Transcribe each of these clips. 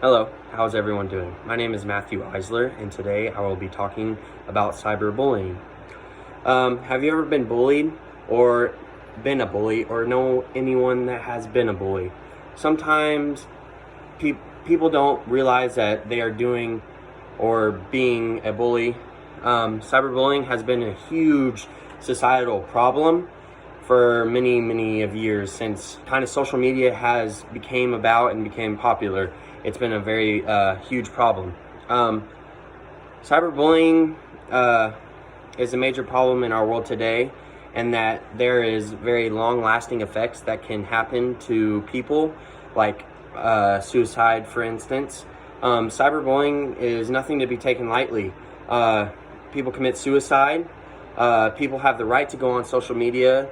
Hello, how's everyone doing? My name is Matthew Eisler, and today I will be talking about cyberbullying. Have you ever been bullied or been a bully or know anyone that has been a bully? Sometimes people don't realize that they are doing or being a bully. Cyberbullying has been a huge societal problem for many of years since kind of social media has became popular. It's been a very huge problem. Cyberbullying is a major problem in our world today, and that there is very long-lasting effects that can happen to people, like suicide, for instance. Cyberbullying is nothing to be taken lightly. People commit suicide. People have the right to go on social media,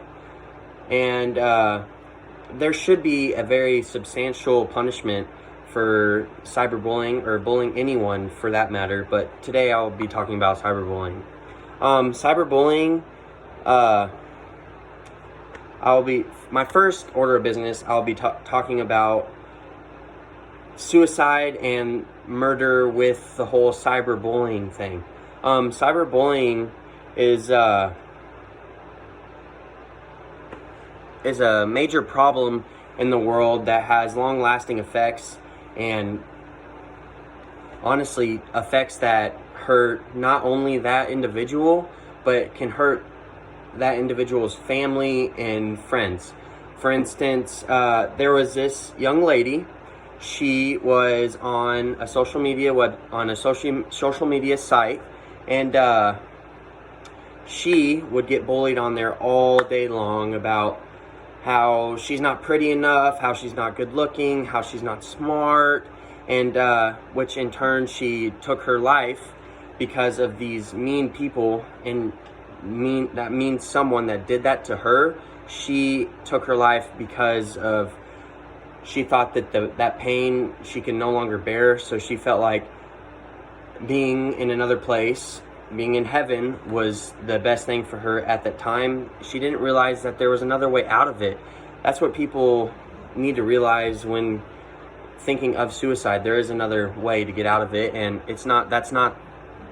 and there should be a very substantial punishment for cyberbullying, or bullying anyone for that matter, but today I'll be talking about cyberbullying. Cyberbullying, my first order of business, I'll be talking about suicide and murder with the whole cyberbullying thing. Cyberbullying is a major problem in the world that has long-lasting effects, and honestly effects that hurt not only that individual, but can hurt that individual's family and friends. For instance, there was this young lady. She was on a social media site, and she would get bullied on there all day long about how she's not pretty enough, how she's not good looking, how she's not smart, and which in turn she took her life because of these mean people, and someone that did that to her. She took her life because of she thought that that pain she could no longer bear, so she felt like being in another place, being in heaven, was the best thing for her at that time. She didn't realize that there was another way out of it. That's what people need to realize when thinking of suicide. There is another way to get out of it, and that's not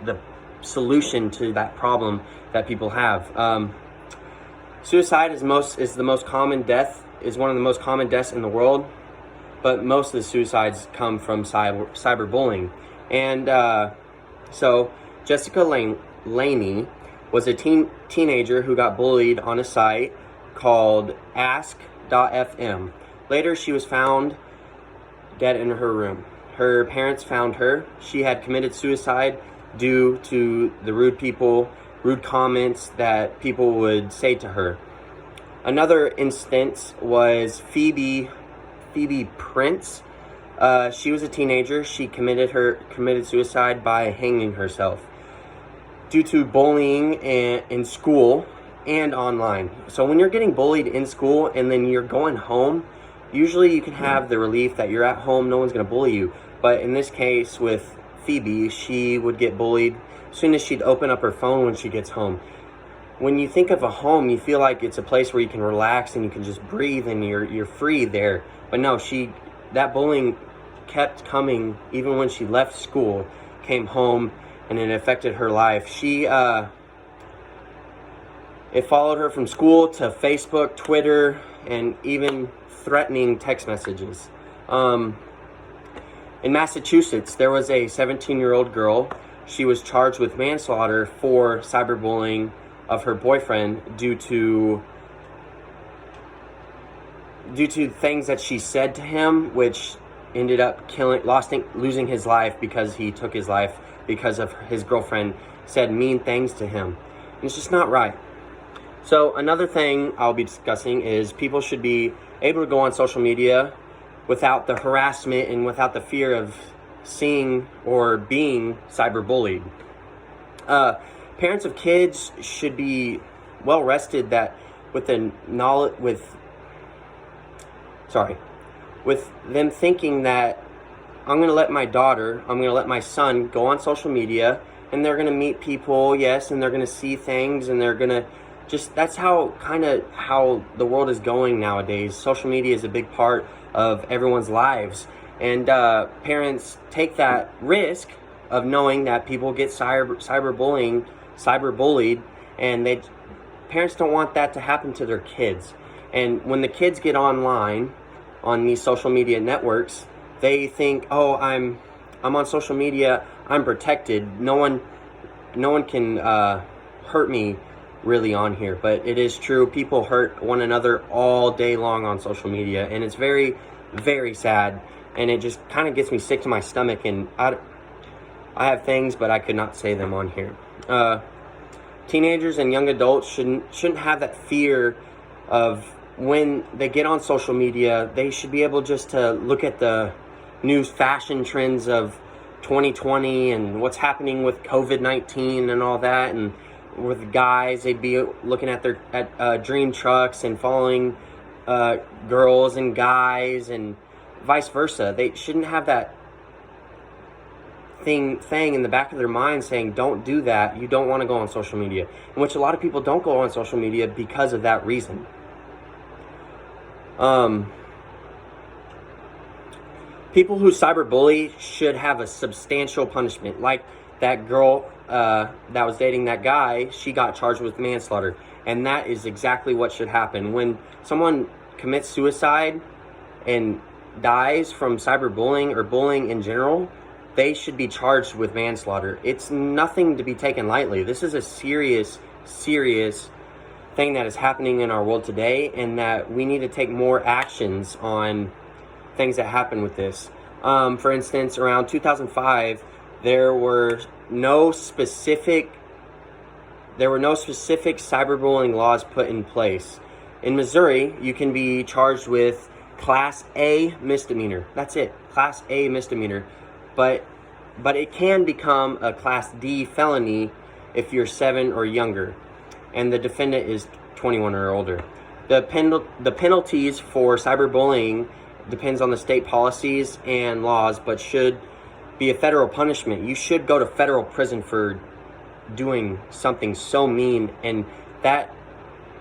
the solution to that problem that people have. Suicide is one of the most common deaths in the world, but most of the suicides come from cyberbullying. And so Jessica Laney was a teenager who got bullied on a site called Ask.fm. Later, she was found dead in her room. Her parents found her. She had committed suicide due to the rude comments that people would say to her. Another instance was Phoebe Prince. She was a teenager. She committed suicide by hanging herself due to bullying in school and online. So when you're getting bullied in school and then you're going home, usually you can have the relief that you're at home, no one's going to bully you. But in this case with Phoebe, she would get bullied as soon as she'd open up her phone when she gets home. When you think of a home, you feel like it's a place where you can relax and you can just breathe and you're free there. But no, that bullying kept coming even when she left school, came home, and it affected her life. It followed her from school to Facebook, Twitter, and even threatening text messages. In Massachusetts, there was a 17-year-old girl. She was charged with manslaughter for cyberbullying of her boyfriend due to things that she said to him, which ended up losing his life because he took his life because of his girlfriend said mean things to him. And it's just not right. So another thing I'll be discussing is people should be able to go on social media without the harassment and without the fear of seeing or being cyberbullied. Parents of kids should be well rested that with them thinking that I'm going to let my son go on social media, and they're going to meet people, yes, and they're going to see things, and they're going to that's how the world is going nowadays. Social media is a big part of everyone's lives, And parents take that risk of knowing that people get cyberbullied, and parents don't want that to happen to their kids. And when the kids get online on these social media networks, they think, oh, I'm on social media, I'm protected. No one can hurt me really on here. But it is true, people hurt one another all day long on social media, and it's very, very sad. And it just kind of gets me sick to my stomach, and I have things, but I could not say them on here. Teenagers and young adults shouldn't have that fear of when they get on social media. They should be able just to look at the new fashion trends of 2020 and what's happening with COVID-19 and all that. And with guys, they'd be looking at their dream trucks and following girls and guys, and vice versa. They shouldn't have that thing in the back of their mind saying, don't do that, you don't want to go on social media, in which a lot of people don't go on social media because of that reason. People who cyberbully should have a substantial punishment. Like that girl that was dating that guy, she got charged with manslaughter, and that is exactly what should happen. When someone commits suicide and dies from cyberbullying or bullying in general, they should be charged with manslaughter. It's nothing to be taken lightly. This is a serious, serious thing that is happening in our world today, and that we need to take more actions on things that happen with this. For instance, around 2005, there were no specific cyberbullying laws put in place. In Missouri, you can be charged with Class A misdemeanor. That's it, Class A misdemeanor. But it can become a Class D felony if you're 7 or younger, and the defendant is 21 or older. The penalties for cyberbullying depends on the state policies and laws, but should be a federal punishment. You should go to federal prison for doing something so mean, and that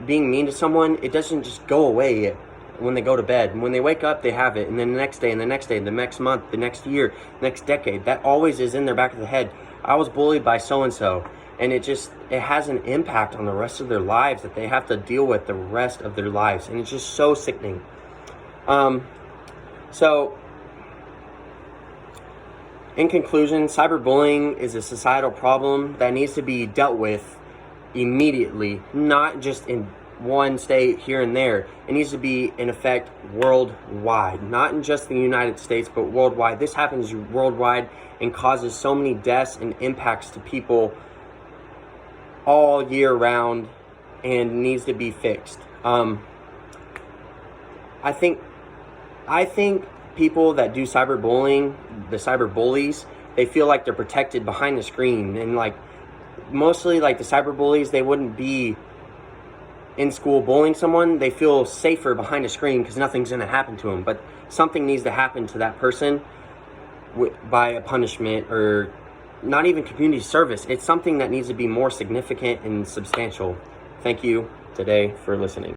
being mean to someone, it doesn't just go away when they go to bed. When they wake up, they have it, and then the next day, and the next day, the next month, the next year, next decade, that always is in their back of the head. I was bullied by so-and-so, and it has an impact on the rest of their lives that they have to deal with the rest of their lives, and it's just so sickening. So, in conclusion, cyberbullying is a societal problem that needs to be dealt with immediately, not just in one state here and there. It needs to be in effect worldwide, not in just the United States, but worldwide. This happens worldwide and causes so many deaths and impacts to people all year round, and needs to be fixed. I think people that do cyberbullying, the cyberbullies, they feel like they're protected behind the screen, and like mostly like the cyberbullies, they wouldn't be in school bullying someone. They feel safer behind a screen because nothing's going to happen to them. But something needs to happen to that person by a punishment, or not even community service. It's something that needs to be more significant and substantial. Thank you today for listening.